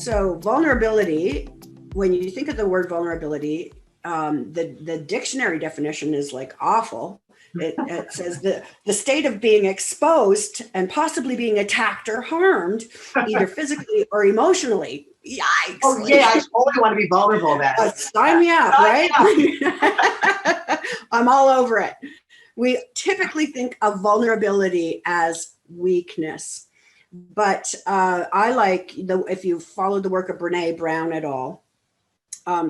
So vulnerability, when you think of the word vulnerability, the dictionary definition is like awful. It says the state of being exposed and possibly being attacked or harmed, either physically or emotionally. Yikes. Oh yeah, I totally want to be vulnerable then. Sign me up, right? I'm all over it. We typically think of vulnerability as weakness. But I like, if you follow the work of Brene Brown et al.,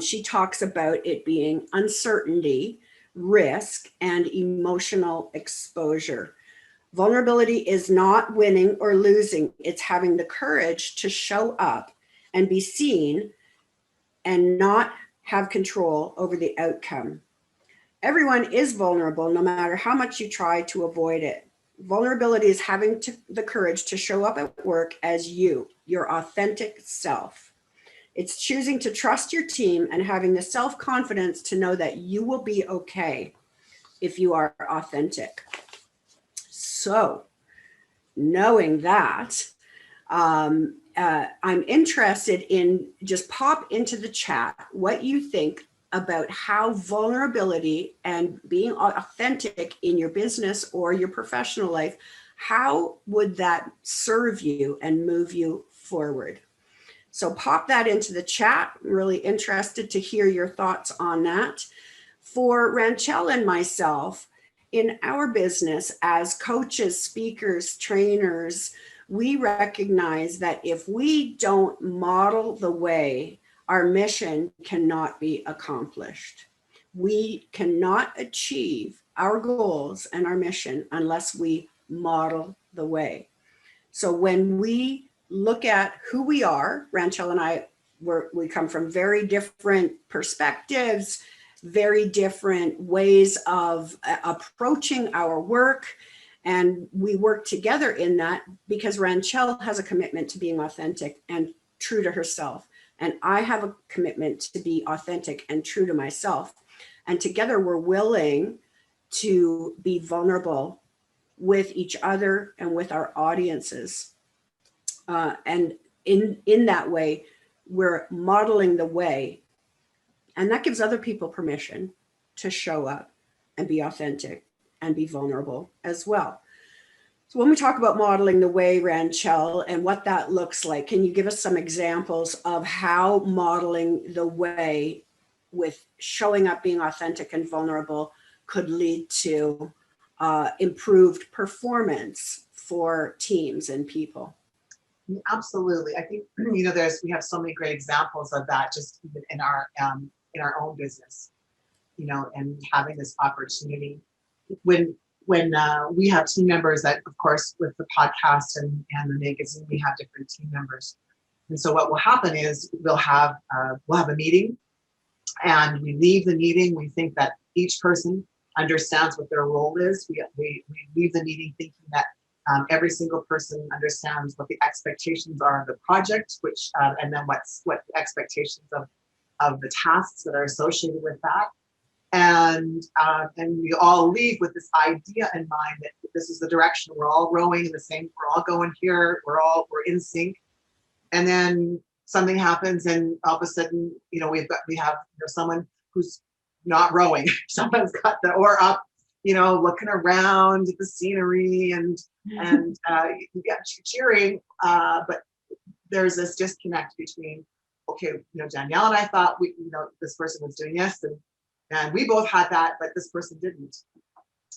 she talks about it being uncertainty, risk, and emotional exposure. Vulnerability is not winning or losing. It's having the courage to show up and be seen and not have control over the outcome. Everyone is vulnerable, no matter how much you try to avoid it. Vulnerability is having the courage to show up at work as you, your authentic self. It's choosing to trust your team and having the self-confidence to know that you will be okay if you are authentic. So, knowing that, I'm interested in, just pop into the chat what you think about how vulnerability and being authentic in your business or your professional life, how would that serve you and move you forward? So pop that into the chat. I'm really interested to hear your thoughts on that. For Ranchelle and myself, in our business as coaches, speakers, trainers, we recognize that if we don't model the way, our mission cannot be accomplished. We cannot achieve our goals and our mission unless we model the way. So when we look at who we are, Ranchelle and I, we come from very different perspectives, very different ways of approaching our work. And we work together in that because Ranchelle has a commitment to being authentic and true to herself. And I have a commitment to be authentic and true to myself. And together we're willing to be vulnerable with each other and with our audiences. And in that way, we're modeling the way. And that gives other people permission to show up and be authentic and be vulnerable as well. So when we talk about modeling the way, Ranchelle, and what that looks like, can you give us some examples of how modeling the way with showing up, being authentic and vulnerable could lead to improved performance for teams and people? Absolutely. I think, we have so many great examples of that just even in our own business, and having this opportunity when we have team members that, of course, with the podcast and the magazine, we have different team members. And so what will happen is we'll have a meeting, and we leave the meeting. We think that each person understands what their role is. We leave the meeting thinking that every single person understands what the expectations are of the project, which and then what the expectations of the tasks that are associated with that. And we all leave with this idea in mind that this is the direction we're all rowing in the same. We're all going here. We're in sync. And then something happens, and all of a sudden, we have someone who's not rowing. Someone's got the oar up, looking around at the scenery and cheering. But there's this disconnect between, okay, Danielle and I thought this person was doing this, and we both had that, but this person didn't.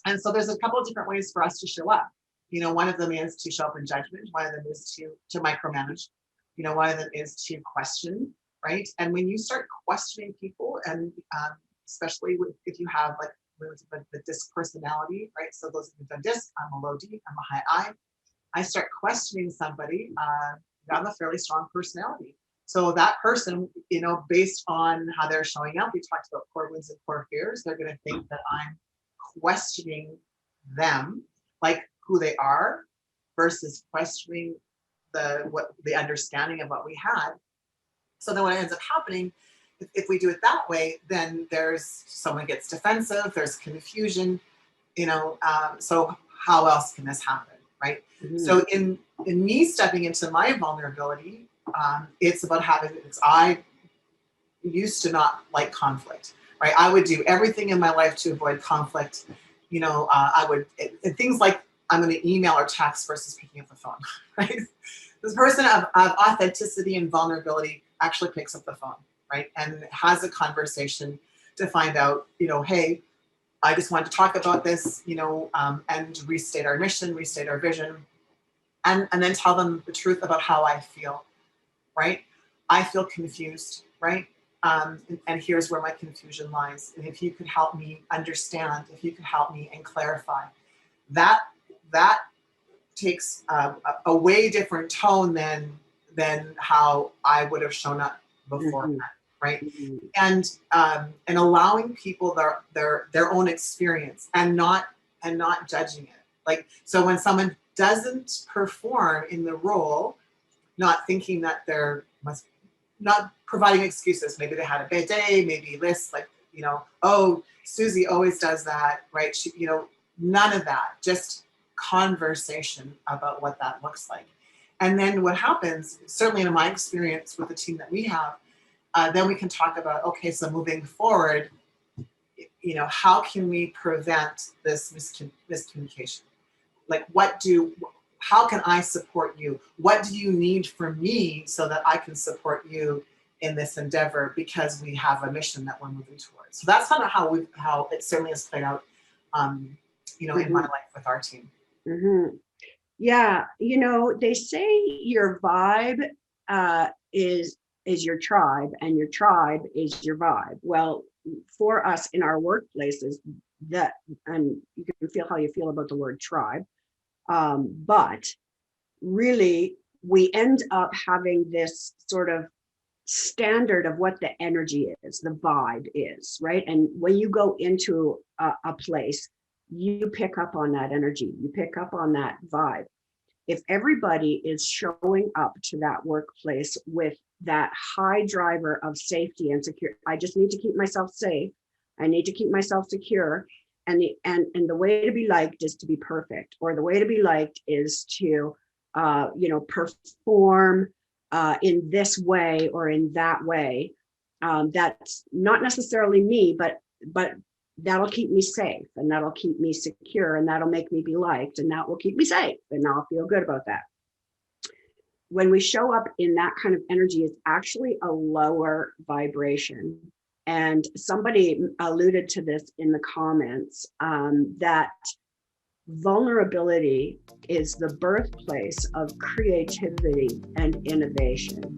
And so there's a couple of different ways for us to show up. One of them is to show up in judgment. One of them is to micromanage. One of them is to question, right? And when you start questioning people, and especially if you have the DISC personality, right? So those who've done DISC, I'm a low D, I'm a high I. I start questioning somebody. I'm a fairly strong personality. So that person, based on how they're showing up, we talked about core wounds and core fears. They're going to think that I'm questioning them, like who they are, versus questioning the understanding of what we had. So then what ends up happening, if we do it that way, then someone gets defensive, there's confusion, so how else can this happen, right? Mm-hmm. So in me stepping into my vulnerability, It's about I used to not like conflict, right? I would do everything in my life to avoid conflict. I would, things like I'm going to email or text versus picking up the phone, right? This person of authenticity and vulnerability actually picks up the phone, right? And has a conversation to find out, hey, I just wanted to talk about this, and restate our mission, restate our vision, and then tell them the truth about how I feel, right? I feel confused, right? And here's where my confusion lies. And if you could help me understand, if you could help me and clarify, that that takes a way different tone than how I would have shown up before, Mhm. right? Mhm. And allowing people their own experience and not judging it. Like, so when someone doesn't perform in the role, not thinking that they're not providing excuses. Maybe they had a bad day, maybe this, like, oh, Susie always does that, right? She, none of that, just conversation about what that looks like. And then what happens, certainly in my experience with the team that we have, then we can talk about, okay, so moving forward, how can we prevent this miscommunication? Like, how can I support you? What do you need from me so that I can support you in this endeavor, because we have a mission that we're moving towards? So that's kind of how it certainly has played out, in my Mhm. life with our team. Mhm. Yeah, they say your vibe is your tribe, and your tribe is your vibe. Well, for us in our workplaces, that, and you can feel how you feel about the word tribe, but really we end up having this sort of standard of what the energy is, the vibe is, right? And when you go into a place, you pick up on that energy, you pick up on that vibe. If everybody is showing up to that workplace with that high driver of safety and secure, I just need to keep myself safe, I need to keep myself secure, and the way to be liked is to be perfect, or the way to be liked is to perform in this way or in that way. That's not necessarily me, but that'll keep me safe, and that'll keep me secure, and that'll make me be liked, and that will keep me safe, and I'll feel good about that. When we show up in that kind of energy, it's actually a lower vibration. And somebody alluded to this in the comments, that vulnerability is the birthplace of creativity and innovation.